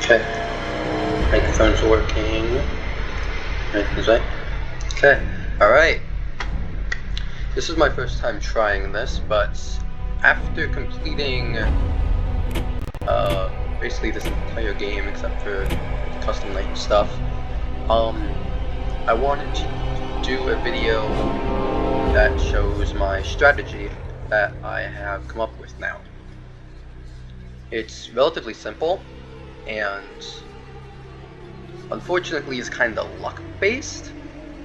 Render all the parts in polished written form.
Check. Microphone's working. Everything's right. Okay. Alright. This is my first time trying this, but after completing basically this entire game except for the custom night stuff, I wanted to do a video that shows my strategy that I have come up with now. It's relatively simple, and unfortunately is kind of luck-based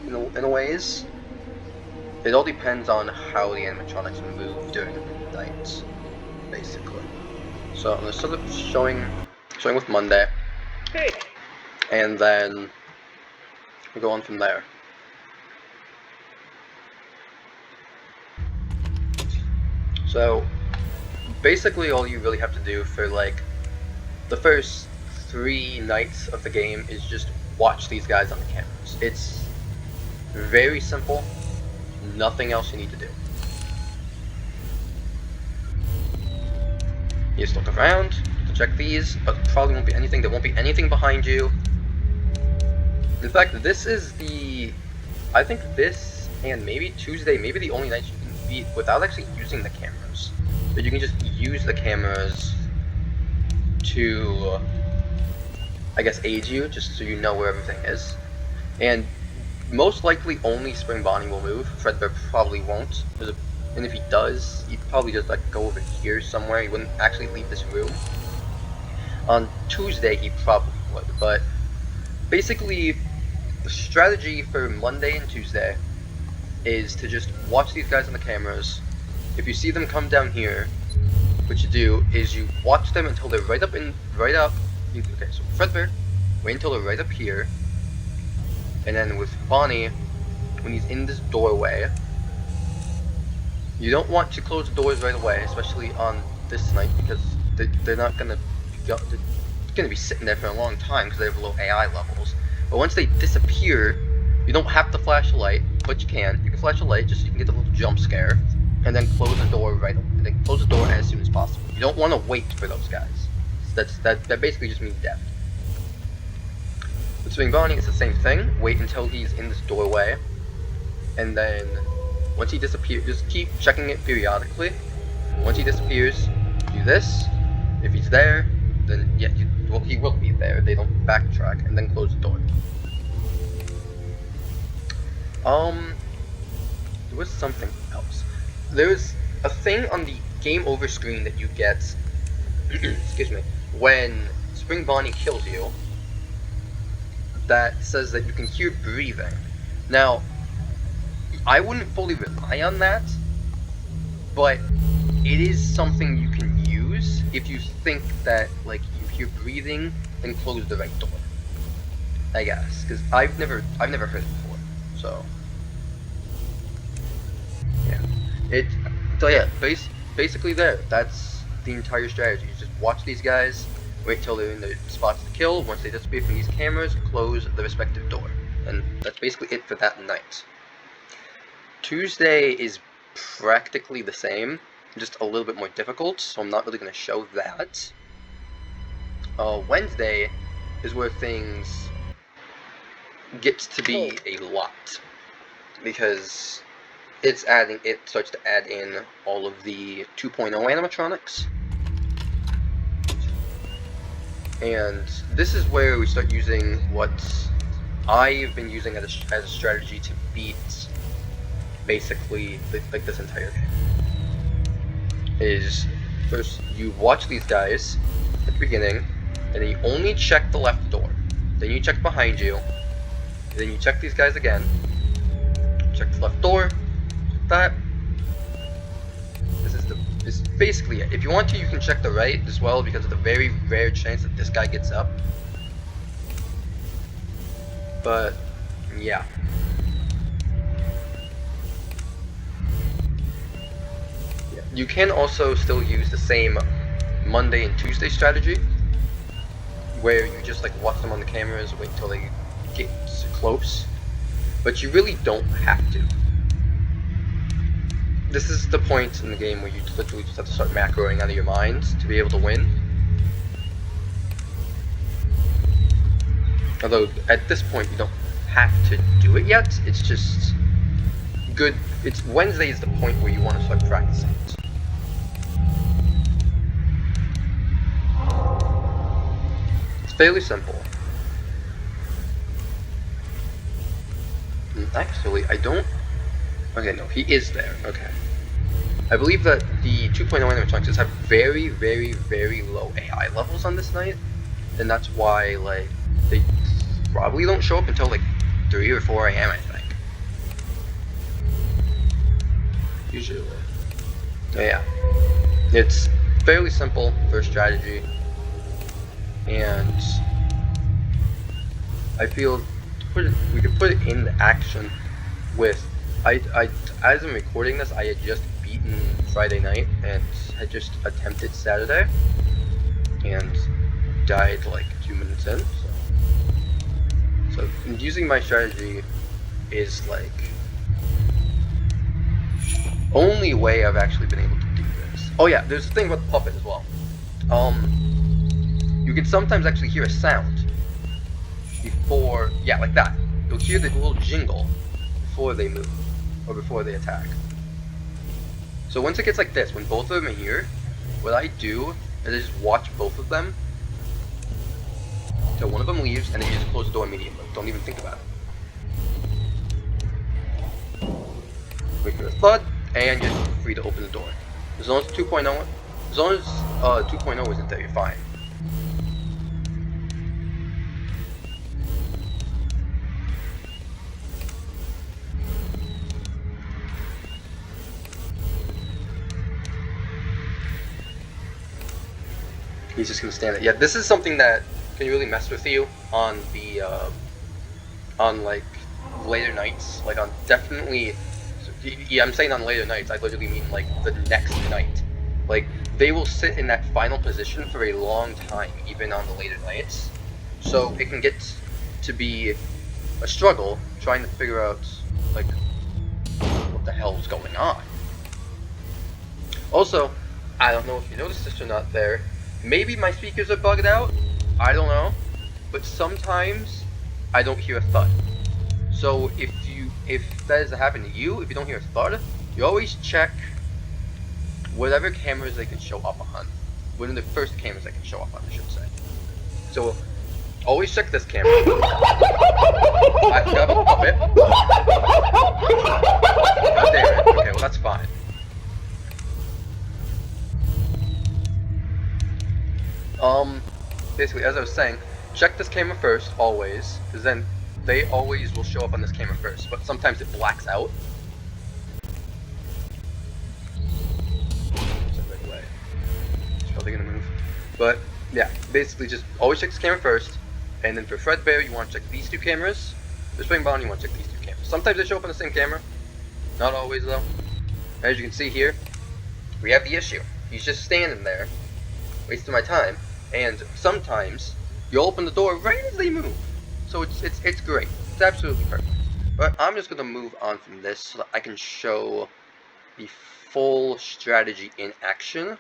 in a ways. It all depends on how the animatronics move during the night, basically. So I'm gonna start showing with Monday, and then we'll go on from there. So basically all you really have to do for like the first 3 nights of the game is just watch these guys on the cameras. It's very simple, nothing else you need to do. You just look around to check these, but probably won't be anything. There won't be anything behind you. In fact, this is I think this and maybe Tuesday, maybe the only night you can beat without actually using the cameras. But you can just use the cameras to, I guess, aid you, just so you know where everything is. And most likely only Spring Bonnie will move. Fredbear probably won't. And if he does, he'd probably just like go over here somewhere. He wouldn't actually leave this room. On Tuesday he probably would, but basically the strategy for Monday and Tuesday is to just watch these guys on the cameras. If you see them come down here, what you do is you watch them until they're right up. Okay, so Fredbear, wait until they're right up here, and then with Bonnie, when he's in this doorway, you don't want to close the doors right away, especially on this night, because they're not gonna be sitting there for a long time because they have low AI levels. But once they disappear, you don't have to flash a light, but you can. You can flash a light just so you can get a little jump scare, and then close the door close the door as soon as possible. You don't want to wait for those guys. That basically just means death. With Spring Bonnie, it's the same thing. Wait until he's in this doorway, and then once he disappears, just keep checking it periodically. Once he disappears, do this. If he's there, then yeah, he will be there. They don't backtrack, and then close the door. There was something else. There's a thing on the game over screen that you get, excuse me, when Spring Bonnie kills you, that says that you can hear breathing. Now, I wouldn't fully rely on that, but it is something you can use if you think that, like, you hear breathing, then close the right door, I guess, because I've never heard it before, so yeah. Basically that's the entire strategy. You just watch these guys, wait till they're in the spots to kill. Once they disappear from these cameras, close the respective door, and that's basically it for that night. Tuesday is practically the same, just a little bit more difficult, so I'm not really going to show that. Wednesday is where things get to be a lot, because it starts to add in all of the 2.0 animatronics. And this is where we start using what I've been using as a strategy to beat basically like this entire game. Is first you watch these guys at the beginning, and then you only check the left door. Then you check behind you, and then you check these guys again. Check the left door. That. This is basically it. If you want to, you can check the right as well, because of the very rare chance that this guy gets up. But yeah. You can also still use the same Monday and Tuesday strategy, where you just like watch them on the cameras, wait until they get close, but you really don't have to. This is the point in the game where you literally just have to start macroing out of your mind to be able to win. Although at this point you don't have to do it yet. It's just good. It's Wednesday is the point where you want to start practicing it. It's fairly simple. Actually, I don't. Okay, no, he is there. Okay. I believe that the 2.0 animatronics have very, very, very low AI levels on this night, and that's why, like, they probably don't show up until, like, 3 or 4 a.m., I think. Usually. Yeah. It's fairly simple first strategy, and I feel we could put it into action with, as I'm recording this, I had just beaten Friday night and had just attempted Saturday and died like 2 minutes in, so using my strategy is like only way I've actually been able to do this. Oh yeah, there's a thing about the puppet as well. You can sometimes actually hear a sound before, yeah, like that. You'll hear the little jingle before they move, or before they attack. So once it gets like this, when both of them are here, what I do is I just watch both of them until one of them leaves, and then you just close the door immediately. Don't even think about it. Wait for a thud, and you're free to open the door. As long as 2.0, as long as 2.0 isn't there, you're fine. He's just gonna stand there. Yeah, this is something that can really mess with you on the on like later nights. Like on definitely, yeah, I'm saying on later nights. I literally mean like the next night. Like they will sit in that final position for a long time, even on the later nights. So it can get to be a struggle trying to figure out like what the hell's going on. Also, I don't know if you noticed this or not there. Maybe my speakers are bugged out, I don't know, but sometimes I don't hear a thud. So if that is to happen to you, if you don't hear a thud, you always check whatever cameras they can show up on. One of the first cameras they can show up on, I should say. So always check this camera. I forgot about the puppet. God damn it. Okay, well that's fine. Basically, as I was saying, check this camera first, always, because then they always will show up on this camera first, but sometimes it blacks out. Anyway, it's probably gonna move. But, yeah, basically just always check this camera first, and then for Fredbear, you want to check these two cameras. For Springbond, you want to check these two cameras. Sometimes they show up on the same camera, not always though. As you can see here, we have the issue. He's just standing there, wasting my time. And sometimes you'll open the door right as they move. So it's great. It's absolutely perfect. But I'm just gonna move on from this so that I can show the full strategy in action.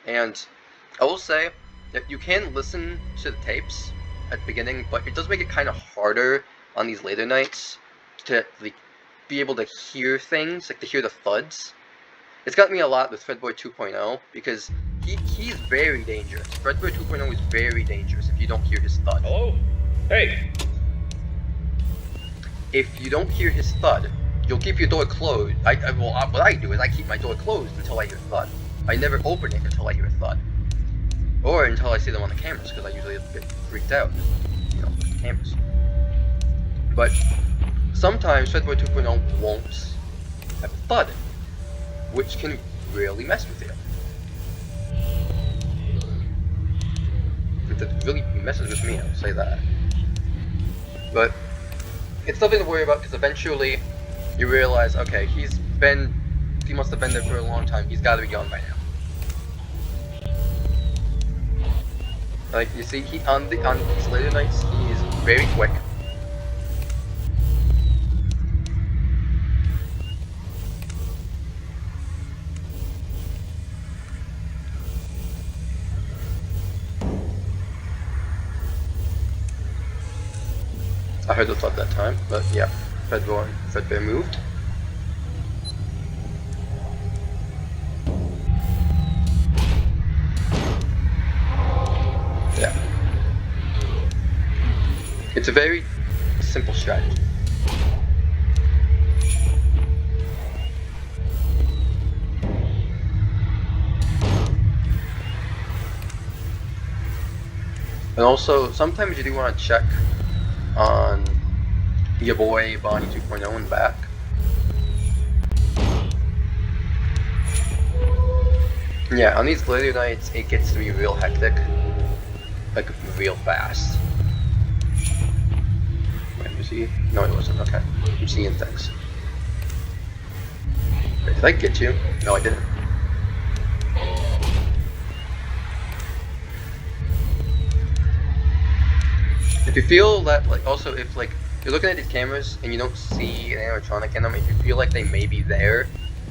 And I will say that you can listen to the tapes at the beginning, but it does make it kind of harder on these later nights to like be able to hear things, like to hear the thuds. It's got me a lot with Fredboy 2.0 because he's very dangerous. Fredboy 2.0 is very dangerous if you don't hear his thud. Hello? Hey! If you don't hear his thud, you'll keep your door closed. What I do is I keep my door closed until I hear thud. I never open it until I hear a thud. Or until I see them on the cameras, because I usually get freaked out. You know, with the cameras. But sometimes Fredboy 2.0 won't have a thud, which can really mess with you. It really messes with me, I'll say that. But it's nothing to worry about, because eventually you realize, okay, he must have been there for a long time, he's gotta be gone by now. Like, you see, on these later nights, he is very quick. I heard the thud that time, but yeah, Fredbear moved. Yeah. It's a very simple strategy. And also, sometimes you do want to check on your boy Bonnie 2.0 in the back. Yeah, on these later nights, it gets to be real hectic. Like, real fast. Wait, was he? No, he wasn't. Okay. I'm seeing things. Wait, did I get you? No, I didn't. If you feel that, like, also, if, like, you're looking at these cameras and you don't see an animatronic in them, if you feel like they may be there,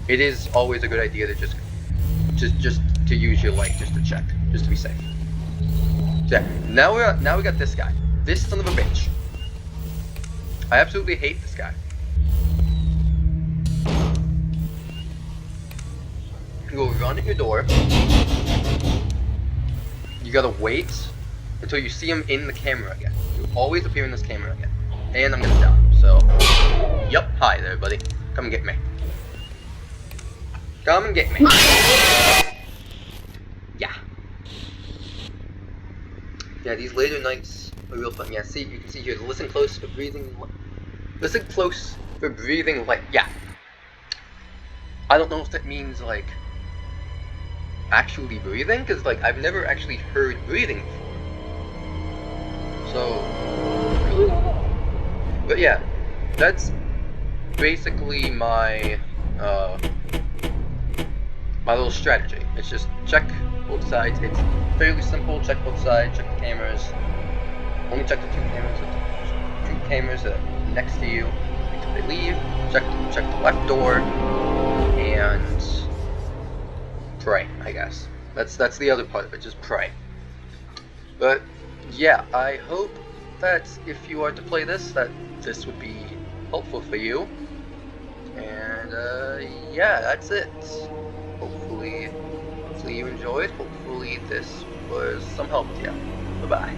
it is always a good idea to just to use your light just to check, just to be safe. So yeah, now we got this guy. This son of a bitch. I absolutely hate this guy. You go run at your door. You gotta wait until you see him in the camera again. You always appear in this camera again. And I'm gonna die. So, yup. Hi there, buddy. Come and get me. Come and get me. Yeah. Yeah, these later nights are real fun. Yeah, see, you can see here. Listen close for breathing. Listen close for breathing light. Yeah. I don't know if that means, like, actually breathing, because, like, I've never actually heard breathing before. So, but yeah, that's basically my, my little strategy. It's just check both sides. It's fairly simple. Check both sides, check the cameras. Only check the two cameras that are next to you until they leave. Check the left door, and pray, I guess. That's the other part of it, just pray. But yeah, I hope that if you are to play this, that this would be helpful for you. And yeah, that's it. Hopefully you enjoyed. Hopefully this was some help to you. Bye-bye.